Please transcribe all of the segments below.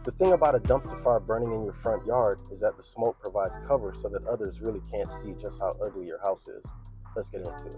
The thing about a dumpster fire burning in your front yard is that the smoke provides cover so that others really can't see just how ugly your house is. Let's get into it.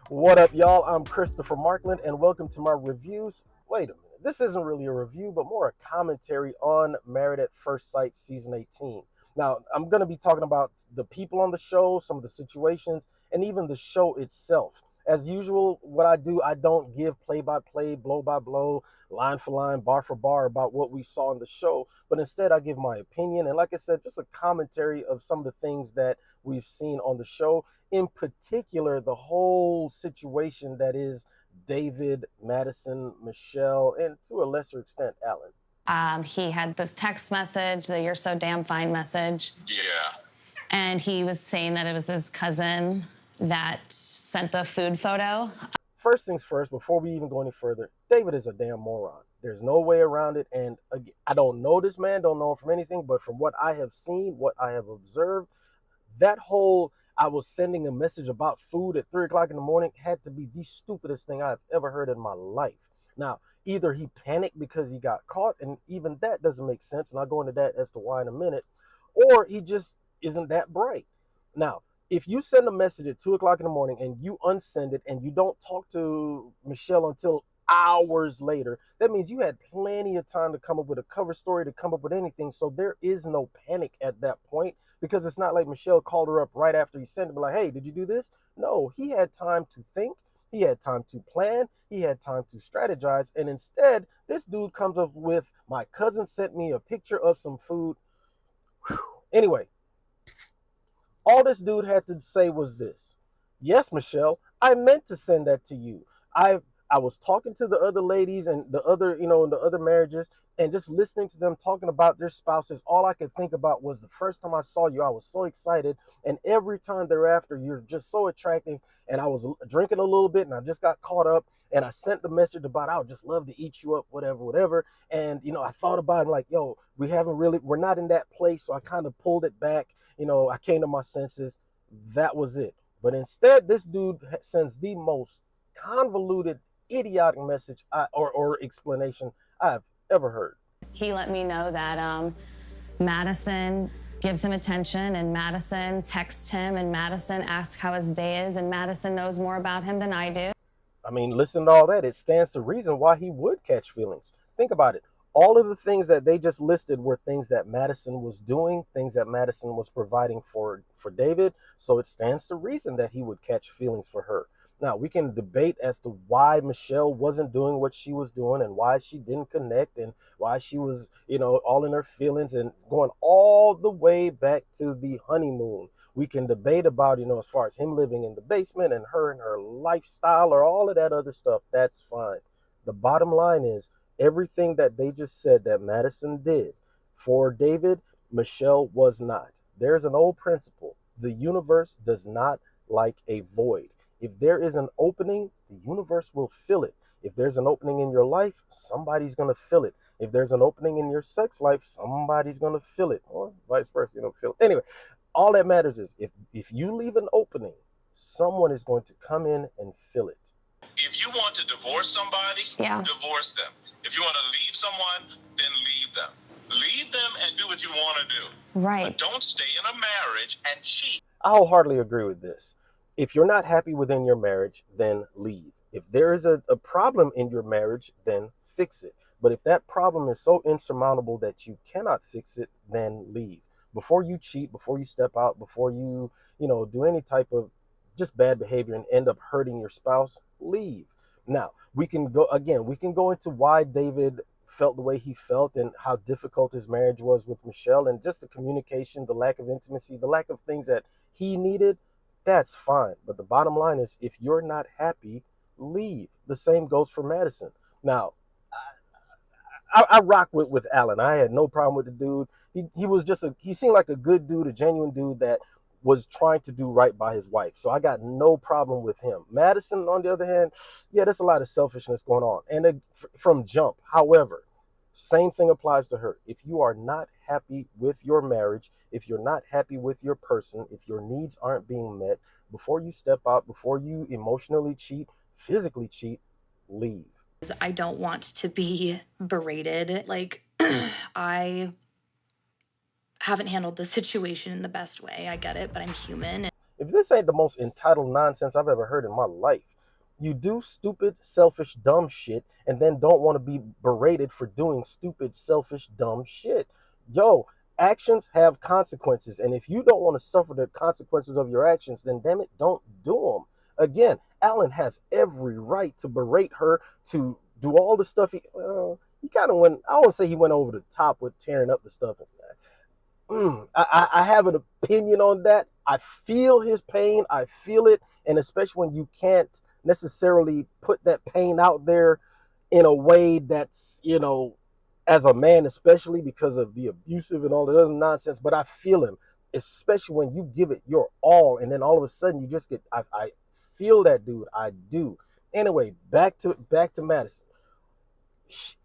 What up, y'all? I'm Christopher Markland, and welcome to my reviews. Wait a minute. This isn't really a review, but more a commentary on Married at First Sight Season 18. Now, I'm going to be talking about the people on the show, some of the situations, and even the show itself. As usual, what I do, I don't give play-by-play, blow-by-blow, line for line, bar for bar about what we saw in the show, but instead I give my opinion. And like I said, just a commentary of some of the things that we've seen on the show. In particular, the whole situation that is David, Madison, Michelle, and to a lesser extent, Alan. He had the text message, the "you're so damn fine" message. Yeah. And he was saying that it was his cousin that sent the food photo. First things first, before we even go any further, David is a damn moron. There's no way around it. And again, I don't know this man, don't know him from anything, but from what I have seen, what I have observed, that whole I was sending a message about food at 3 o'clock in the morning had to be the stupidest thing I've ever heard in my life. Now, either he panicked because he got caught, and even that doesn't make sense, and I'll go into that as to why in a minute, or he just isn't that bright. Now, if you send a message at 2 o'clock in the morning and you unsend it and you don't talk to Michelle until hours later, that means you had plenty of time to come up with a cover story, to come up with anything. So there is no panic at that point, because it's not like Michelle called her up right after he sent it, like, hey, did you do this? No, he had time to think. He had time to plan. He had time to strategize. And instead, this dude comes up with, my cousin sent me a picture of some food. Whew. Anyway, all this dude had to say was this: yes, Michelle, I meant to send that to you. I was talking to the other ladies and the other, in the other marriages, and just listening to them talking about their spouses. All I could think about was the first time I saw you, I was so excited. And every time thereafter, you're just so attractive. And I was drinking a little bit and I just got caught up, and I sent the message about, I would just love to eat you up, whatever. And, I thought about it like, yo, we're not in that place. So I kind of pulled it back. I came to my senses. That was it. But instead, this dude sends the most convoluted, idiotic message or explanation I've ever heard. He let me know that Madison gives him attention, and Madison texts him, and Madison asks how his day is, and Madison knows more about him than I do. I mean, listen to all that. It stands to reason why he would catch feelings. Think about it. All of the things that they just listed were things that Madison was doing, things that Madison was providing for David. So it stands to reason that he would catch feelings for her. Now, we can debate as to why Michelle wasn't doing what she was doing, and why she didn't connect, and why she was, all in her feelings, and going all the way back to the honeymoon. We can debate about, as far as him living in the basement and her lifestyle, or all of that other stuff. That's fine. The bottom line is, everything that they just said that Madison did for David, Michelle was not. There's an old principle: the universe does not like a void. If there is an opening, the universe will fill it. If there's an opening in your life, somebody's going to fill it. If there's an opening in your sex life, somebody's going to fill it, or vice versa, fill it. Anyway, all that matters is if you leave an opening, someone is going to come in and fill it. If you want to divorce somebody, divorce them. If you want to leave someone, then leave them. Leave them and do what you want to do. Right. But don't stay in a marriage and cheat. I wholeheartedly agree with this. If you're not happy within your marriage, then leave. If there is a problem in your marriage, then fix it. But if that problem is so insurmountable that you cannot fix it, then leave. Before you cheat, before you step out, before you, do any type of just bad behavior and end up hurting your spouse, leave. Now, we can go into why David felt the way he felt, and how difficult his marriage was with Michelle, and just the communication, the lack of intimacy, the lack of things that he needed. That's fine. But the bottom line is, if you're not happy, leave. The same goes for Madison. Now, I rock with Alan. I had no problem with the dude. He seemed like a good dude, a genuine dude that was trying to do right by his wife. So I got no problem with him. Madison, on the other hand, yeah, there's a lot of selfishness going on. And from jump, however, same thing applies to her. If you are not happy with your marriage, if you're not happy with your person, if your needs aren't being met, before you step out, before you emotionally cheat, physically cheat, leave. I don't want to be berated. Like, I haven't handled the situation in the best way. I get it, but I'm human. If this ain't the most entitled nonsense I've ever heard in my life, you do stupid, selfish, dumb shit and then don't want to be berated for doing stupid, selfish, dumb shit. Yo, actions have consequences. And if you don't want to suffer the consequences of your actions, then damn it, don't do them. Again, Alan has every right to berate her, to do all the stuff he kind of went, I won't say he went over the top with tearing up the stuff. I have an opinion on that. I feel his pain. I feel it. And especially when you can't necessarily put that pain out there in a way that's, as a man, especially because of the abusive and all the other nonsense. But I feel him, especially when you give it your all. And then all of a sudden you just get, I feel that dude. I do. Anyway, back to Madison.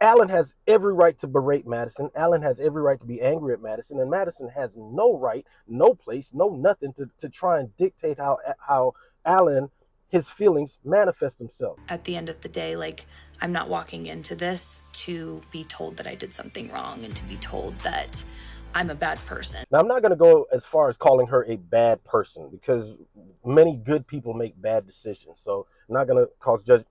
Alan has every right to berate Madison. Alan has every right to be angry at Madison, and Madison has no right, no place, no nothing to try and dictate how Alan, his feelings manifest himself. At the end of the day, like, I'm not walking into this to be told that I did something wrong and to be told that I'm a bad person. Now, I'm not going to go as far as calling her a bad person, because many good people make bad decisions. So I'm not going to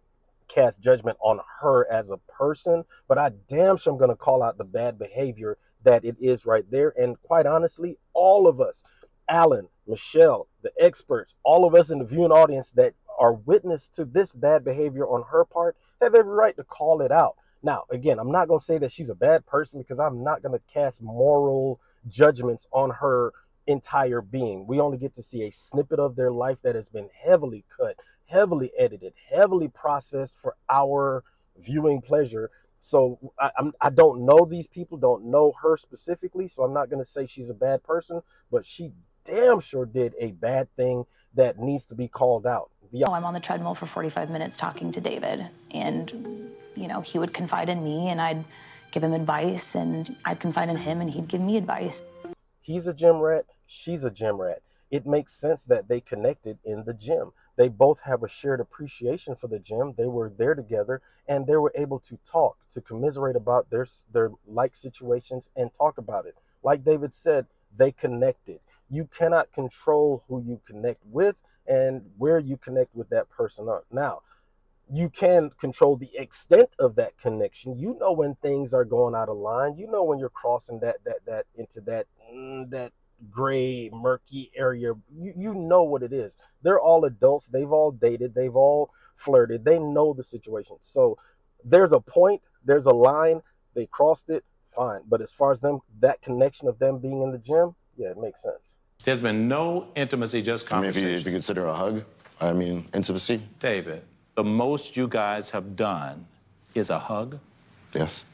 cast judgment on her as a person, but I damn sure I'm going to call out the bad behavior that it is right there. And quite honestly, all of us, Alan, Michelle, the experts, all of us in the viewing audience that are witness to this bad behavior on her part, have every right to call it out. Now, again, I'm not going to say that she's a bad person, because I'm not going to cast moral judgments on her entire being. We only get to see a snippet of their life that has been heavily cut, heavily edited, heavily processed for our viewing pleasure. So I don't know these people, don't know her specifically, so I'm not going to say she's a bad person, but she damn sure did a bad thing that needs to be called out. I'm on the treadmill for 45 minutes talking to David, and he would confide in me and I'd give him advice, and I'd confide in him and he'd give me advice. He's a gym rat, she's a gym rat. It makes sense that they connected in the gym. They both have a shared appreciation for the gym. They were there together and they were able to talk, to commiserate about their like situations and talk about it. Like David said, they connected. You cannot control who you connect with and where you connect with that person. Now, you can control the extent of that connection. You know when things are going out of line. You know when you're crossing that into that gray, murky area. You know what it is. They're all adults. They've all dated. They've all flirted. They know the situation. So there's a point. There's a line. They crossed it. Fine. But as far as that connection of them being in the gym, yeah, it makes sense. There's been no intimacy, just conversation. If you consider a hug, intimacy. David, the most you guys have done is a hug? Yes.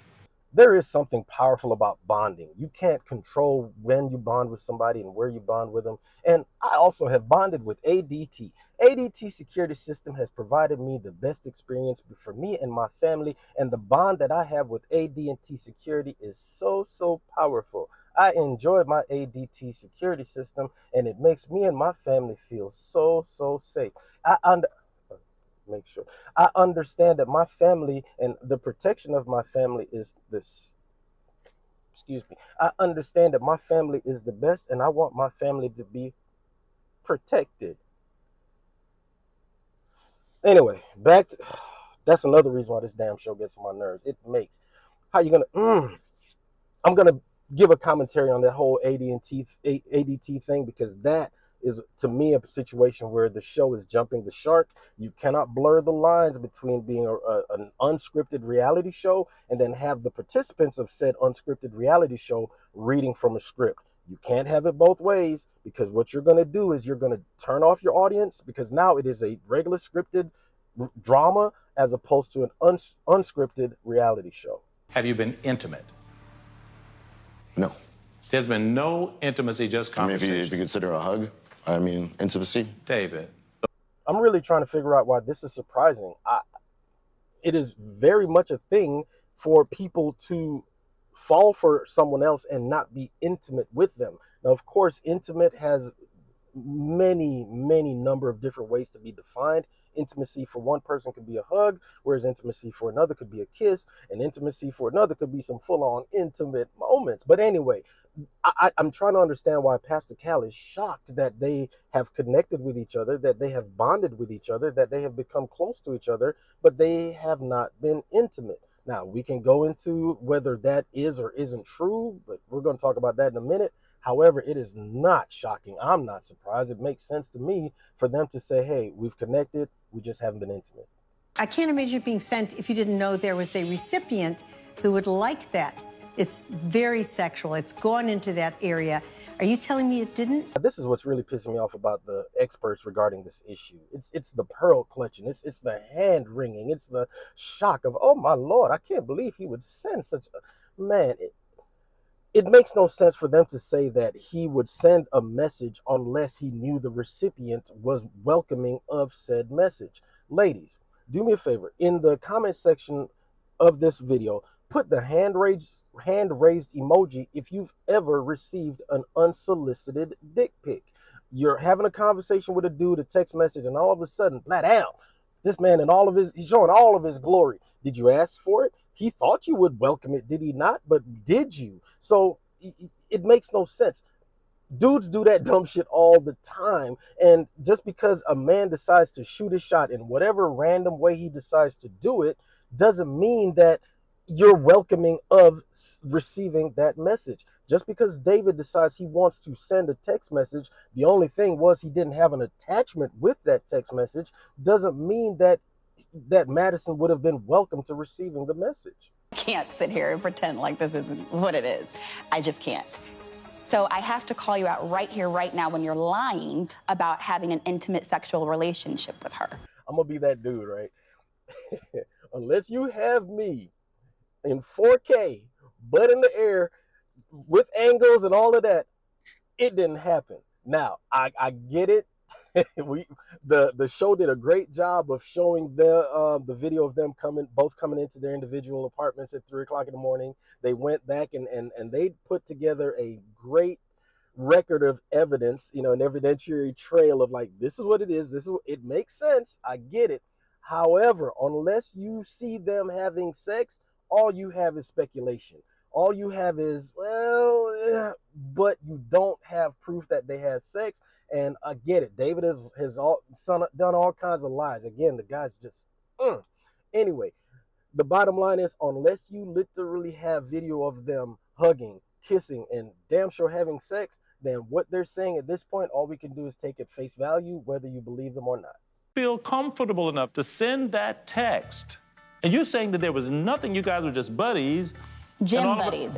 There is something powerful about bonding. You can't control when you bond with somebody and where you bond with them. And I also have bonded with ADT. ADT security system has provided me the best experience for me and my family. And the bond that I have with AD&T security is so powerful. I enjoyed my ADT security system, and it makes me and my family feel so safe. Make sure I understand that my family and the protection of my family is this. Excuse me. I understand that my family is the best, and I want my family to be protected. Anyway, that's another reason why this damn show gets on my nerves. It makes I'm gonna give a commentary on that whole ADT thing, because that is, to me, a situation where the show is jumping the shark. You cannot blur the lines between being an unscripted reality show and then have the participants of said unscripted reality show reading from a script. You can't have it both ways, because what you're going to do is you're going to turn off your audience, because now it is a regular scripted drama as opposed to an unscripted reality show. Have you been intimate? No. There's been no intimacy, just conversation. If you consider a hug, intimacy. David. I'm really trying to figure out why this is surprising. It is very much a thing for people to fall for someone else and not be intimate with them. Now, of course, intimate has many number of different ways to be defined. Intimacy for one person could be a hug, whereas intimacy for another could be a kiss, and intimacy for another could be some full-on intimate moments. But anyway, I'm trying to understand why Pastor Cal is shocked that they have connected with each other, that they have bonded with each other, that they have become close to each other, but they have not been intimate. Now, we can go into whether that is or isn't true, but we're going to talk about that in a minute. However, it is not shocking. I'm not surprised. It makes sense to me for them to say, hey, we've connected, we just haven't been intimate. I can't imagine it being sent if you didn't know there was a recipient who would like that. It's very sexual. It's gone into that area. Are you telling me it didn't? This is what's really pissing me off about the experts regarding this issue. It's the pearl clutching. It's the hand wringing. It's the shock of, oh my Lord, I can't believe he would send such a man. It makes no sense for them to say that he would send a message unless he knew the recipient was welcoming of said message. Ladies, do me a favor. In the comment section of this video, put the hand raised emoji if you've ever received an unsolicited dick pic. You're having a conversation with a dude, a text message, and all of a sudden, flat out, this man in he's showing all of his glory. Did you ask for it? He thought you would welcome it, did he not? But did you? So it makes no sense. Dudes do that dumb shit all the time. And just because a man decides to shoot his shot in whatever random way he decides to do it, doesn't mean that you're welcoming of receiving that message. Just because David decides he wants to send a text message, the only thing was he didn't have an attachment with that text message, doesn't mean that Madison would have been welcome to receiving the message. I can't sit here and pretend like this isn't what it is. I just can't. So I have to call you out right here, right now, when you're lying about having an intimate sexual relationship with her. I'm gonna be that dude, right? Unless you have me in 4K, butt in the air, with angles and all of that, it didn't happen. Now, I get it. The show did a great job of showing the video of them both coming into their individual apartments at 3 o'clock in the morning. They went back and they put together a great record of evidence, an evidentiary trail of like, this is what it is. It makes sense. I get it. However, unless you see them having sex, all you have is speculation. All you have is, but you don't have proof that they had sex. And I get it. David has done all kinds of lies. Again, the guy's just, Anyway, the bottom line is, unless you literally have video of them hugging, kissing, and damn sure having sex, then what they're saying at this point, all we can do is take at face value, whether you believe them or not. Feel comfortable enough to send that text. And you're saying that there was nothing, you guys were just buddies. Gym buddies.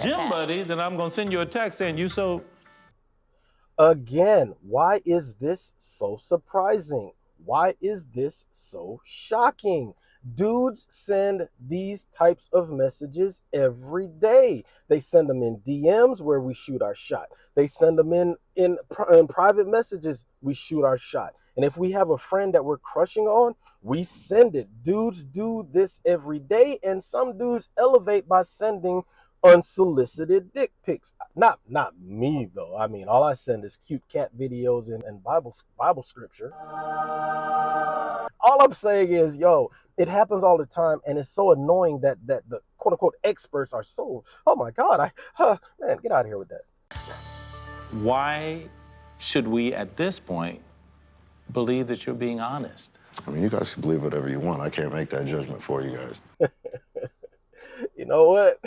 And I'm going to send you a text saying you so... Again, why is this so surprising? Why is this so shocking? Dudes send these types of messages every day. They send them in DMs where we shoot our shot. They send them in private messages, we shoot our shot. And if we have a friend that we're crushing on, we send it. Dudes do this every day, and some dudes elevate by sending unsolicited dick pics. Not me though. I mean, all I send is cute cat videos and Bible scripture. All I'm saying is, it happens all the time, and it's so annoying that the quote unquote experts are so, oh my God, man, get out of here with that. Why should we at this point believe that you're being honest? I mean, you guys can believe whatever you want. I can't make that judgment for you guys. You know what?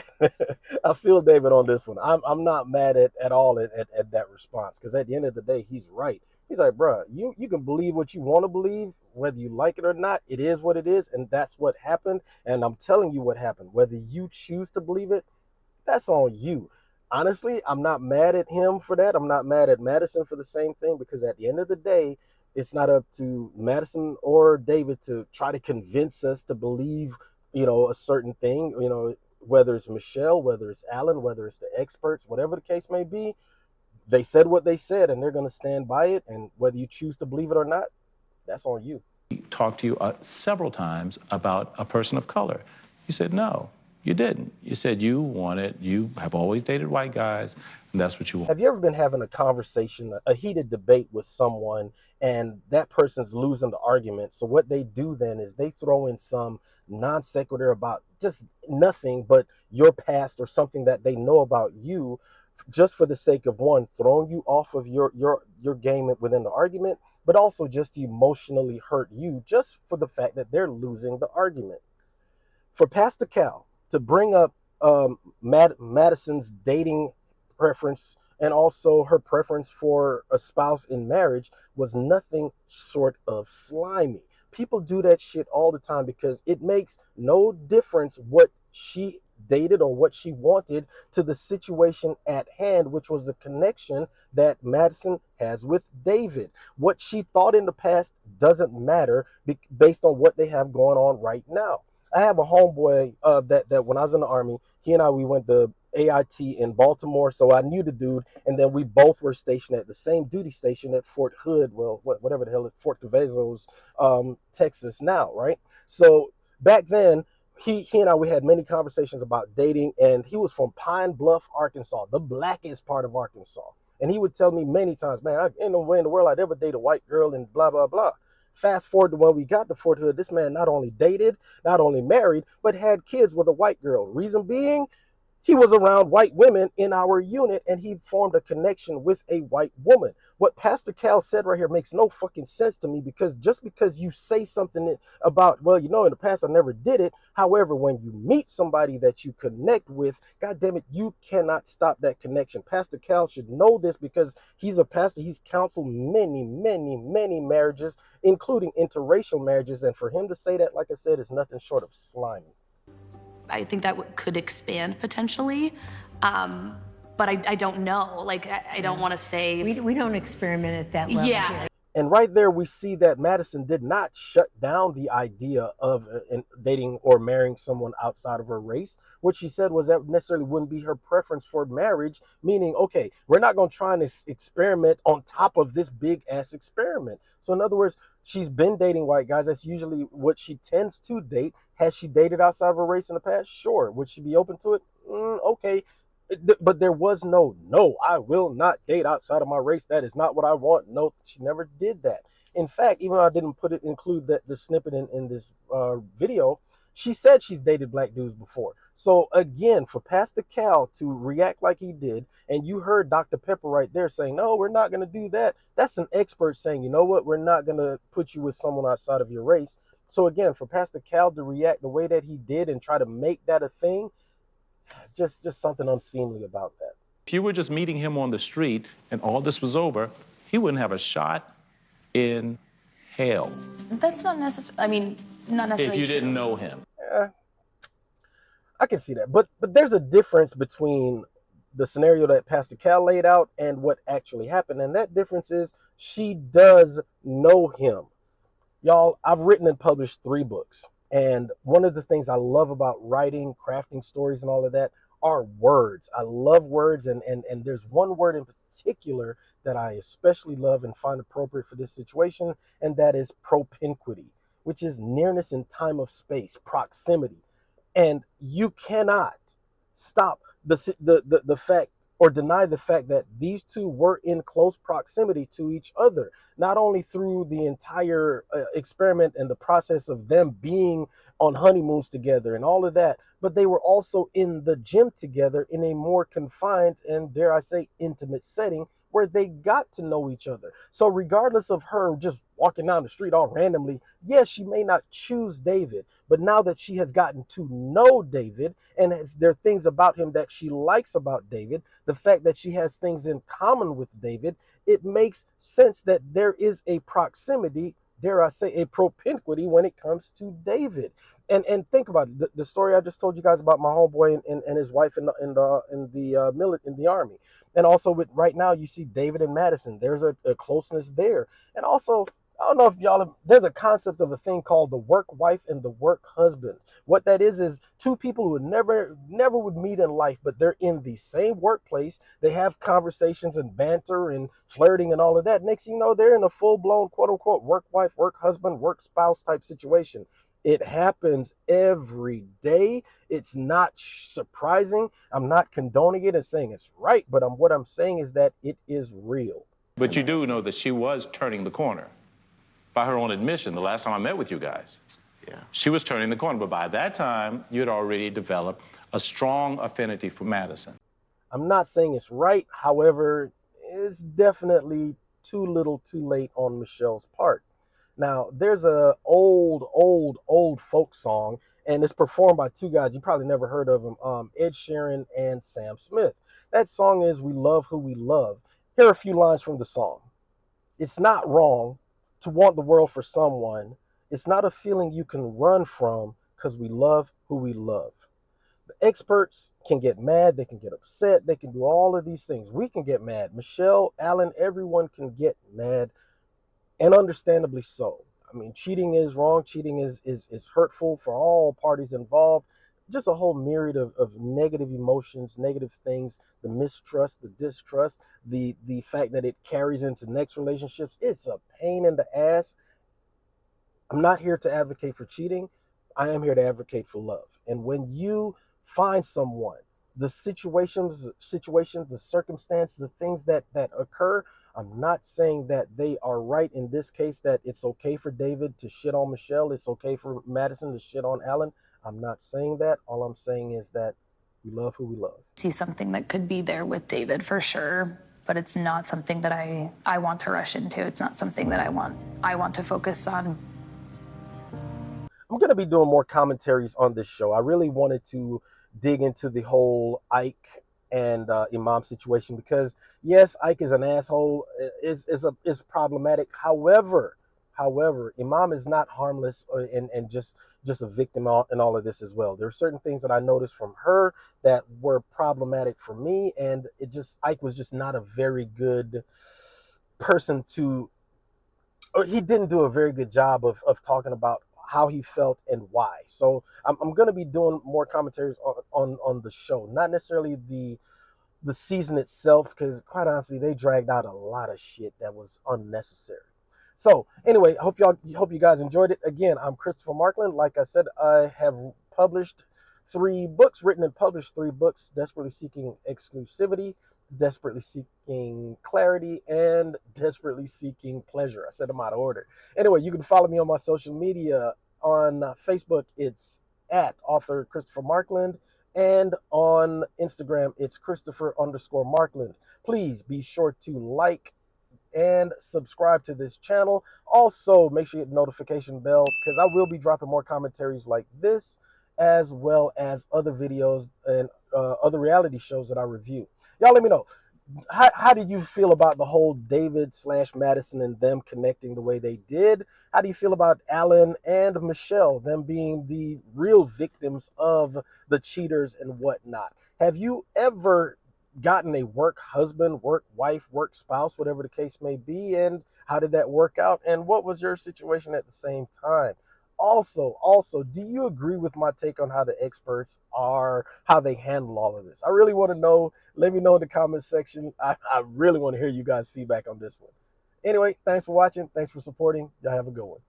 I feel David on this one. I'm not mad at all at that response, because at the end of the day, he's right. He's like, bruh, you can believe what you want to believe, whether you like it or not. It is what it is, and that's what happened. And I'm telling you what happened. Whether you choose to believe it, that's on you. Honestly, I'm not mad at him for that. I'm not mad at Madison for the same thing, because at the end of the day, it's not up to Madison or David to try to convince us to believe, a certain thing, whether it's Michelle, whether it's Alan, whether it's the experts, whatever the case may be. They said what they said, and they're going to stand by it. And whether you choose to believe it or not, that's on you. Talked to you several times about a person of color. You said no. You didn't. You said you have always dated white guys, and that's what you want. Have you ever been having a conversation, a heated debate with someone, and that person's losing the argument? So what they do then is they throw in some non sequitur about just nothing but your past or something that they know about you, just for the sake of, one, throwing you off of your game within the argument, but also just to emotionally hurt you just for the fact that they're losing the argument. For Pastor Cal to bring up Madison's dating preference and also her preference for a spouse in marriage was nothing short of slimy. People do that shit all the time because it makes no difference what she dated or what she wanted to the situation at hand, which was the connection that Madison has with David. What she thought in the past doesn't matter based on what they have going on right now. I have a homeboy that when I was in the Army, he and we went to AIT in Baltimore, so I knew the dude, and then we both were stationed at the same duty station at Fort Hood, well, whatever the hell, Fort Cavazos, Texas now, right? So back then, he and we had many conversations about dating, and he was from Pine Bluff, Arkansas, the blackest part of Arkansas. And he would tell me many times, man, ain't no way in the world I'd ever date a white girl and blah, blah, blah. Fast forward to when we got to Fort Hood, this man not only dated, not only married, but had kids with a white girl. Reason being, he was around white women in our unit, and he formed a connection with a white woman. What Pastor Cal said right here makes no fucking sense to me, because just because you say something about, well, in the past I never did it. However, when you meet somebody that you connect with, God damn it, you cannot stop that connection. Pastor Cal should know this because he's a pastor. He's counseled many, many, many marriages, including interracial marriages. And for him to say that, like I said, is nothing short of slimy. I think that could expand potentially, but I don't know. Like, I don't want to say. We don't experiment at that level. Yeah. Here. And right there, we see that Madison did not shut down the idea of dating or marrying someone outside of her race. What she said was that necessarily wouldn't be her preference for marriage, meaning, okay, we're not going to try and experiment on top of this big ass experiment. So in other words, she's been dating white guys. That's usually what she tends to date. Has she dated outside of her race in the past? Sure. Would she be open to it? Okay. But there was no, I will not date outside of my race. That is not what I want. No, she never did that. In fact, even though I didn't include the snippet in this video, she said she's dated black dudes before. So again, for Pastor Cal to react like he did, and you heard Dr. Pepper right there saying, no, we're not going to do that. That's an expert saying, you know what, we're not going to put you with someone outside of your race. So again, for Pastor Cal to react the way that he did and try to make that a thing, just something unseemly about that. If you were just meeting him on the street and all this was over, he wouldn't have a shot in hell. That's not necessary. I mean, not necessarily. If you didn't know him. Yeah, I can see that. But there's a difference between the scenario that Pastor Cal laid out and what actually happened. And that difference is she does know him. Y'all, I've written and published 3 books. And one of the things I love about writing, crafting stories and all of that are words. I love words. And there's one word in particular that I especially love and find appropriate for this situation. And that is propinquity, which is nearness in time of space, proximity. And you cannot stop the fact or deny the fact that these two were in close proximity to each other, not only through the entire experiment and the process of them being on honeymoons together and all of that, but they were also in the gym together in a more confined and, dare I say, intimate setting where they got to know each other. So regardless of her just walking down the street all randomly, yes, she may not choose David, but now that she has gotten to know David and there are things about him that she likes about David, the fact that she has things in common with David, it makes sense that there is a proximity, dare I say, a propinquity when it comes to David. And think about it, the story I just told you guys about my homeboy and his wife in the army, and also with right now you see David and Madison. There's a closeness there, and also I don't know if y'all there's a concept of a thing called the work wife and the work husband. What that is two people who would never would meet in life, but they're in the same workplace. They have conversations and banter and flirting and all of that. Next thing you know, they're in a full blown quote unquote work wife, work husband, work spouse type situation. It happens every day. It's not surprising. I'm not condoning it and saying it's right, but what I'm saying is that it is real. But you do know that she was turning the corner. By her own admission, the last time I met with you guys, she was turning the corner. But by that time, you had already developed a strong affinity for Madison. I'm not saying it's right. However, it's definitely too little too late on Michelle's part. Now, there's a old folk song, and it's performed by two guys. You probably never heard of them, Ed Sheeran and Sam Smith. That song is "We Love Who We Love." Here are a few lines from the song. It's not wrong to want the world for someone. It's not a feeling you can run from because we love who we love. The experts can get mad. They can get upset. They can do all of these things. We can get mad. Michelle, Alan, everyone can get mad, and understandably so. I mean, cheating is wrong. Cheating is hurtful for all parties involved. Just a whole myriad of negative emotions, negative things, the mistrust, the distrust, the fact that it carries into next relationships. It's a pain in the ass. I'm not here to advocate for cheating. I am here to advocate for love. And when you find someone, the situations, the circumstance, the things that occur, I'm not saying that they are right in this case, that it's okay for David to shit on Michelle. It's okay for Madison to shit on Alan. I'm not saying that. All I'm saying is that we love who we love. See something that could be there with David for sure, but it's not something that I want to rush into. It's not something that I want to focus on. I'm going to be doing more commentaries on this show. I really wanted to dig into the whole Ike and Imam situation because, yes, Ike is an asshole, is problematic. However, Imam is not harmless and just a victim in all of this as well. There are certain things that I noticed from her that were problematic for me, and Ike was just not a very good person or he didn't do a very good job of talking about how he felt and why. So I'm going to be doing more commentaries on the show, not necessarily the season itself, because quite honestly, they dragged out a lot of shit that was unnecessary. So anyway, hope you guys enjoyed it. Again, I'm Christopher Markland. Like I said, I have written and published 3 books, Desperately Seeking Exclusivity, Desperately Seeking Clarity, and Desperately Seeking Pleasure. I said them out of order. Anyway, you can follow me on my social media. On Facebook, it's at author Christopher Markland, and on Instagram, it's Christopher_Markland. Please be sure to like and subscribe to this channel. Also, make sure you hit the notification bell because I will be dropping more commentaries like this, as well as other videos and other reality shows that I review. Y'all let me know. How did you feel about the whole David/Madison and them connecting the way they did? How do you feel about Alan and Michelle, them being the real victims of the cheaters and whatnot? Have you ever gotten a work husband, work wife, work spouse, whatever the case may be? And how did that work out? And what was your situation at the same time? Also, do you agree with my take on how the experts are, how they handle all of this? I really want to know. Let me know in the comments section. I really want to hear you guys' feedback on this one. Anyway, thanks for watching. Thanks for supporting. Y'all have a good one.